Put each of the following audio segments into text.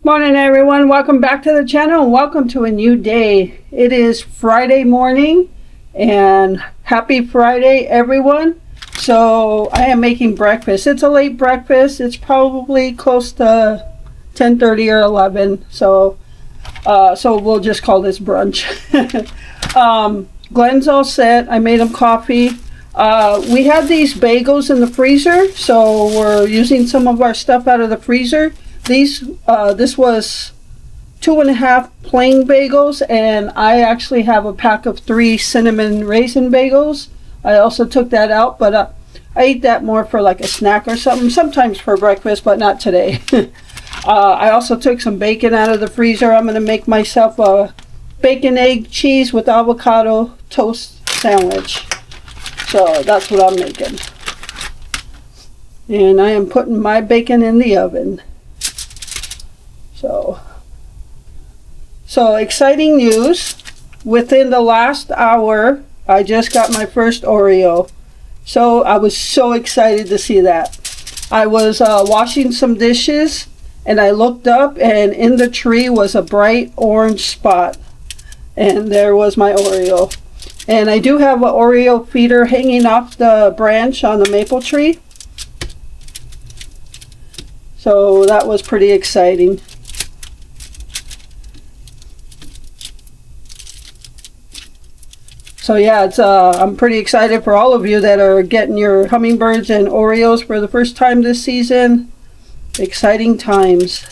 Morning everyone, welcome back to the channel and welcome to a new day. It is Friday morning and happy Friday everyone. So I am making breakfast. It's a late breakfast. It's probably close to 10:30 or 11. So we'll just call this brunch. Glenn's all set. I made him coffee. We had these bagels in the freezer, so we're using some of our stuff out of the freezer. This was 2.5 plain bagels, and I actually have a pack of 3 cinnamon raisin bagels. I also took that out, but I eat that more for like a snack or something, sometimes for breakfast, but not today. I also took some bacon out of the freezer. I'm going to make myself a bacon, egg, cheese with avocado toast sandwich. So that's what I'm making. And I am putting my bacon in the oven. So exciting news. Within the last hour, I just got my first Oreo. So I was so excited to see that. I was washing some dishes and I looked up, and in the tree was a bright orange spot. And there was my Oreo. And I do have an Oreo feeder hanging off the branch on the maple tree. So that was pretty exciting. So yeah, I'm pretty excited for all of you that are getting your hummingbirds and Oreos for the first time this season. Exciting times.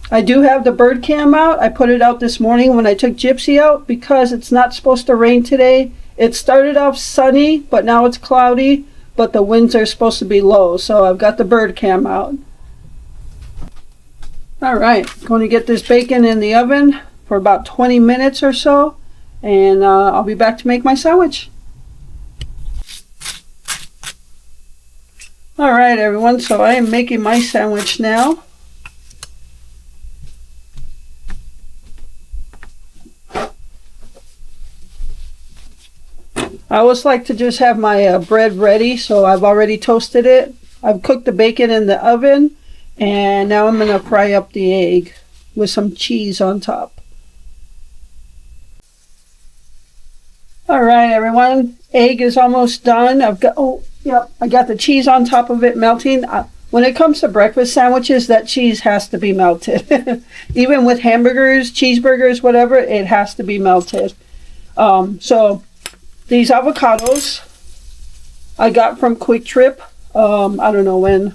I do have the bird cam out. I put it out this morning when I took Gypsy out because it's not supposed to rain today. It started off sunny, but now it's cloudy, but the winds are supposed to be low, so I've got the bird cam out. Alright, going to get this bacon in the oven for about 20 minutes or so. And I'll be back to make my sandwich. Alright everyone, so I am making my sandwich now. I always like to just have my bread ready, so I've already toasted it. I've cooked the bacon in the oven, and now I'm going to fry up the egg with some cheese on top. All right, everyone, egg is almost done. I got the cheese on top of it melting. When it comes to breakfast sandwiches, that cheese has to be melted. Even with hamburgers, cheeseburgers, whatever, it has to be melted. So these avocados I got from Quick Trip. I don't know when,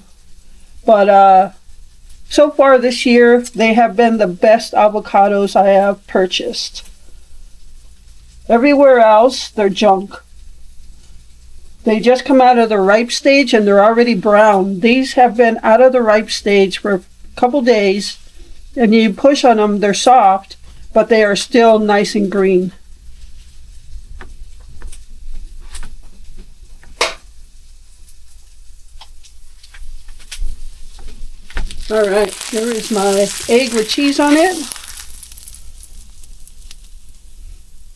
but so far this year, they have been the best avocados I have purchased. Everywhere else, they're junk. They just come out of the ripe stage and they're already brown. These have been out of the ripe stage for a couple days, and you push on them, they're soft, but they are still nice and green. All right, here is my egg with cheese on it.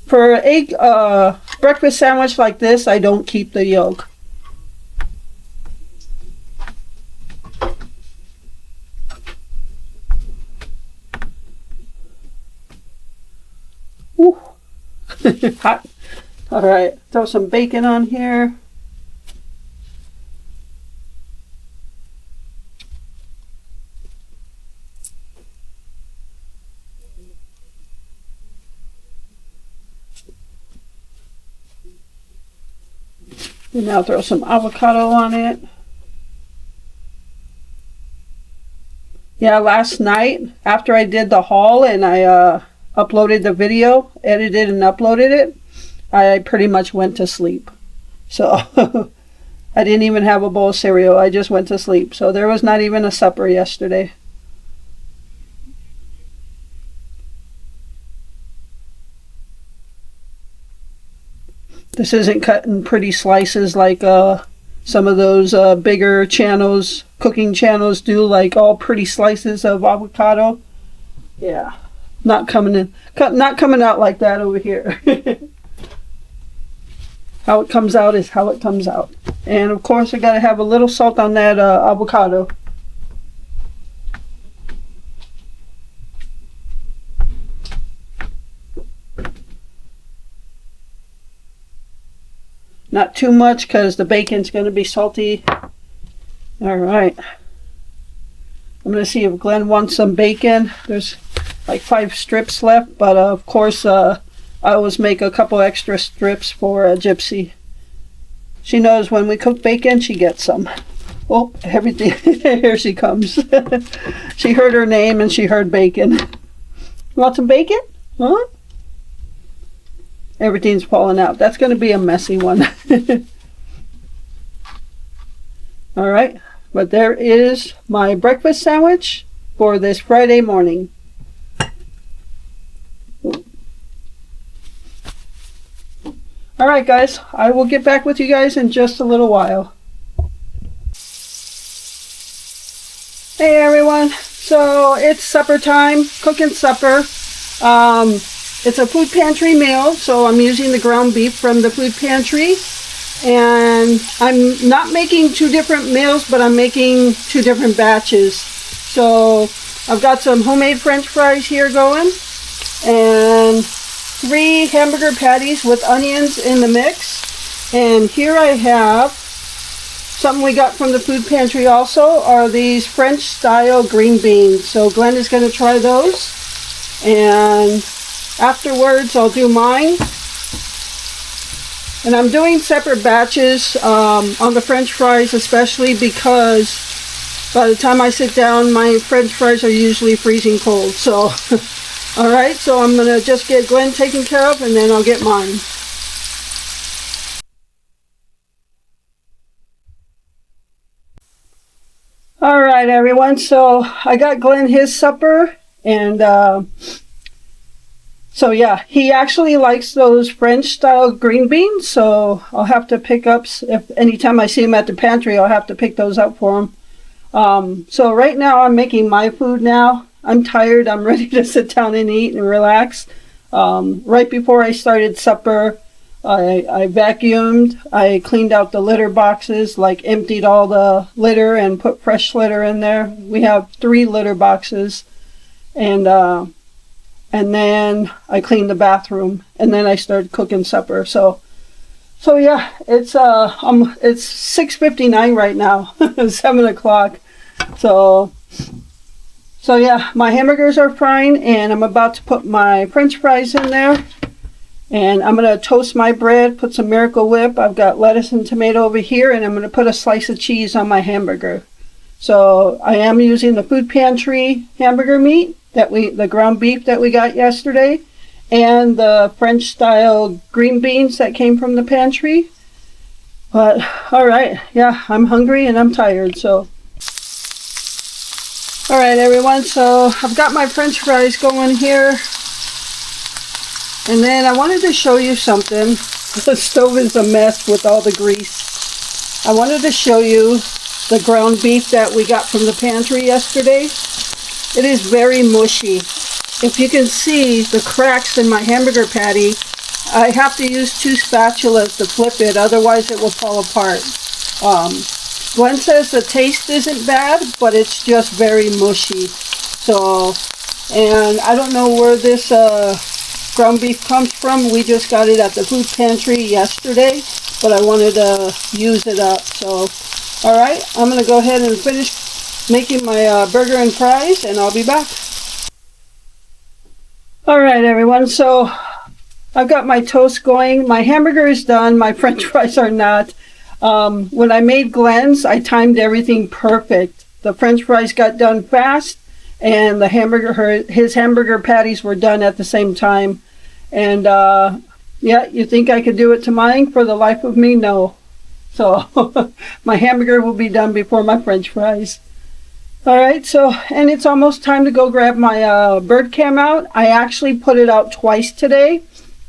For an egg breakfast sandwich like this, I don't keep the yolk. Ooh. Hot. All right, throw some bacon on here. And now throw some avocado on it. Yeah, last night after I did the haul and I uploaded the video, edited and uploaded it, I pretty much went to sleep. So I didn't even have a bowl of cereal. I just went to sleep. So there was not even a supper yesterday. This isn't cut in pretty slices like some of those bigger channels, cooking channels do, like all pretty slices of avocado. Yeah, not coming out like that over here. How it comes out is how it comes out. And of course I gotta have a little salt on that avocado. Not too much because the bacon's going to be salty. All right. I'm going to see if Glenn wants some bacon. There's like 5 strips left, but of course I always make a couple extra strips for Gypsy. She knows when we cook bacon, she gets some. Oh, everything. Here she comes. She heard her name and she heard bacon. You want some bacon? Huh? Everything's falling out. That's going to be a messy one. All right. But there is my breakfast sandwich for this Friday morning. All right, guys. I will get back with you guys in just a little while. Hey everyone, so it's supper time, cooking supper. It's a food pantry meal, so I'm using the ground beef from the food pantry. And I'm not making 2 different meals, but I'm making 2 different batches. So I've got some homemade French fries here going, and 3 hamburger patties with onions in the mix. And here I have something we got from the food pantry also are these French style green beans. So Glenn is going to try those. And afterwards I'll do mine. And I'm doing separate batches on the French fries, especially because by the time I sit down, my French fries are usually freezing cold. So, alright, so I'm going to just get Glenn taken care of and then I'll get mine. All right, everyone. So I got Glenn his supper, and so yeah, he actually likes those French-style green beans. So I'll have to pick up if anytime I see him at the pantry, I'll have to pick those up for him. So right now I'm making my food now. I'm tired. I'm ready to sit down and eat and relax. Right before I started supper, I vacuumed, I cleaned out the litter boxes, like emptied all the litter and put fresh litter in there. We have 3 litter boxes, and then I cleaned the bathroom, and then I started cooking supper. So yeah, it's 6:59 right now, 7 o'clock. So yeah, my hamburgers are frying, and I'm about to put my French fries in there. And I'm going to toast my bread, put some Miracle Whip. I've got lettuce and tomato over here, and I'm going to put a slice of cheese on my hamburger. So I am using the food pantry hamburger meat, the ground beef that we got yesterday, and the French style green beans that came from the pantry. But all right, yeah, I'm hungry and I'm tired, so. All right, everyone, so I've got my French fries going here. And then I wanted to show you something. The stove is a mess with all the grease. I wanted to show you the ground beef that we got from the pantry yesterday. It is very mushy. If you can see the cracks in my hamburger patty, I have to use 2 spatulas to flip it, otherwise it will fall apart. Glenn says the taste isn't bad, but it's just very mushy. So, and I don't know where this ground beef comes from. We just got it at the food pantry yesterday, but I wanted to use it up. So, alright, I'm going to go ahead and finish making my burger and fries, and I'll be back. Alright, everyone, so I've got my toast going. My hamburger is done. My French fries are not. When I made Glenn's, I timed everything perfect. The French fries got done fast, and his hamburger patties were done at the same time. And yeah, you think I could do it to mine? For the life of me, no. So my hamburger will be done before my French fries. Alright, so, and it's almost time to go grab my bird cam out. I actually put it out twice today.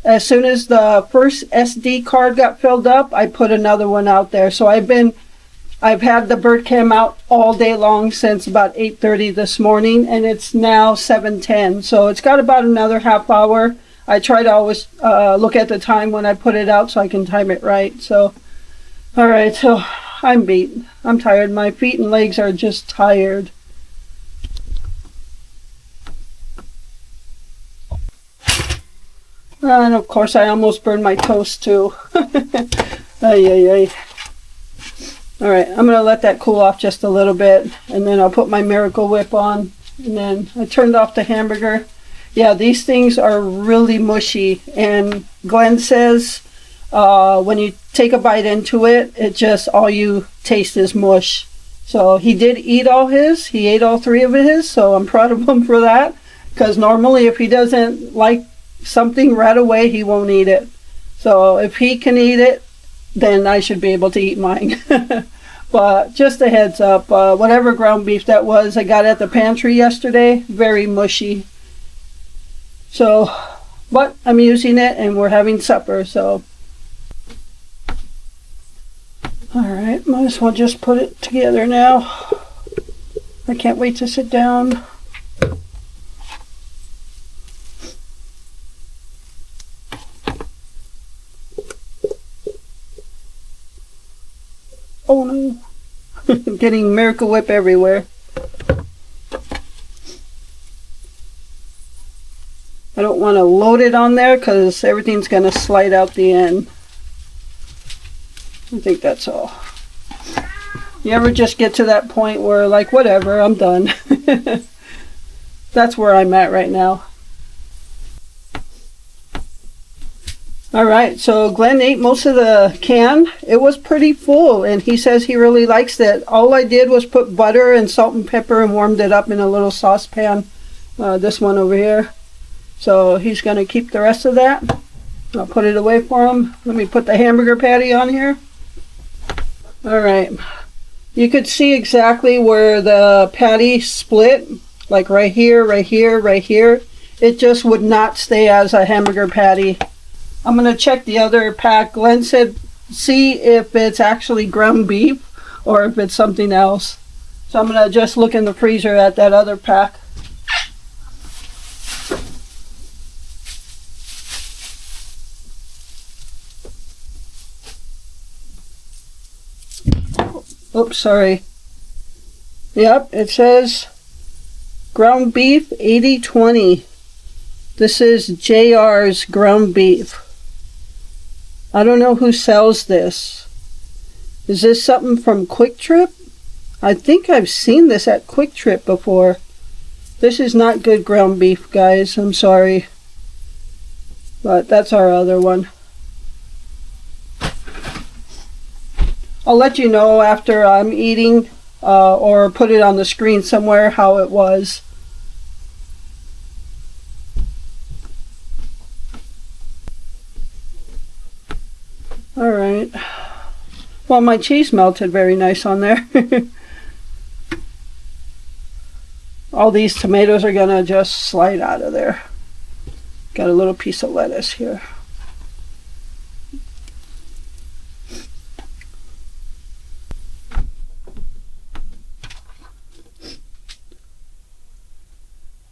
As soon as the first SD card got filled up, I put another one out there. So I've had the bird cam out all day long since about 8:30 this morning, and it's now 7:10. So it's got about another half hour. I try to always look at the time when I put it out so I can time it right. So, all right, so I'm beat. I'm tired. My feet and legs are just tired. And of course, I almost burned my toast too. Ay, ay, ay. All right, I'm gonna let that cool off just a little bit, and then I'll put my Miracle Whip on, and then I turned off the hamburger. Yeah, these things are really mushy, and Glenn says when you take a bite into it, it just, all you taste is mush. So he did eat all his. He ate all 3 of his, so I'm proud of him for that, because normally if he doesn't like something right away, he won't eat it. So if he can eat it, then I should be able to eat mine. But just a heads up, whatever ground beef that was, I got at the pantry yesterday, very mushy. So, but I'm using it and we're having supper, so. All right, might as well just put it together now. I can't wait to sit down. Oh no, I'm getting Miracle Whip everywhere. I don't want to load it on there because everything's going to slide out the end. I think that's all. You ever just get to that point where, like, whatever, I'm done. That's where I'm at right now. Alright, so Glenn ate most of the can. It was pretty full, and he says he really likes it. All I did was put butter and salt and pepper and warmed it up in a little saucepan. This one over here. So he's going to keep the rest of that. I'll put it away for him. Let me put the hamburger patty on here. Alright, you could see exactly where the patty split, like right here, right here, right here. It just would not stay as a hamburger patty. I'm going to check the other pack. Glenn said see if it's actually ground beef or if it's something else. So I'm going to just look in the freezer at that other pack. Oops, sorry. Yep, it says ground beef 80/20. This is JR's ground beef. I don't know who sells this. Is this something from Quick Trip? I think I've seen this at Quick Trip before. This is not good ground beef, guys. I'm sorry. But that's our other one. I'll let you know after I'm eating or put it on the screen somewhere how it was. All right. Well, my cheese melted very nice on there. All these tomatoes are gonna just slide out of there. Got a little piece of lettuce here.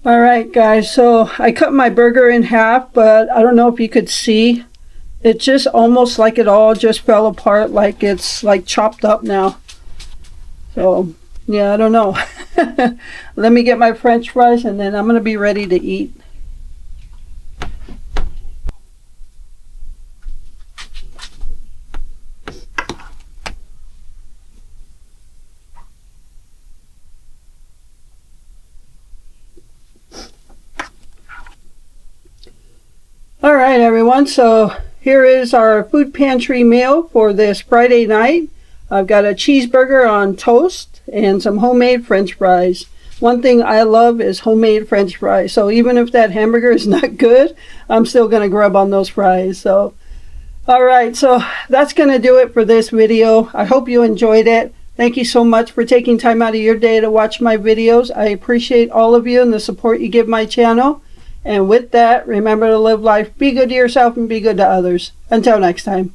All right, guys, so I cut my burger in half, but I don't know if you could see. It just almost like it all just fell apart, like it's like chopped up now. So, yeah, I don't know. Let me get my French fries and then I'm going to be ready to eat. All right, everyone, so here is our food pantry meal for this Friday night. I've got a cheeseburger on toast and some homemade French fries. One thing I love is homemade French fries, so even if that hamburger is not good, I'm still going to grub on those fries. So, all right, so that's going to do it for this video. I hope you enjoyed it. Thank you so much for taking time out of your day to watch my videos. I appreciate all of you and the support you give my channel. And with that, remember to live life, be good to yourself, and be good to others. Until next time.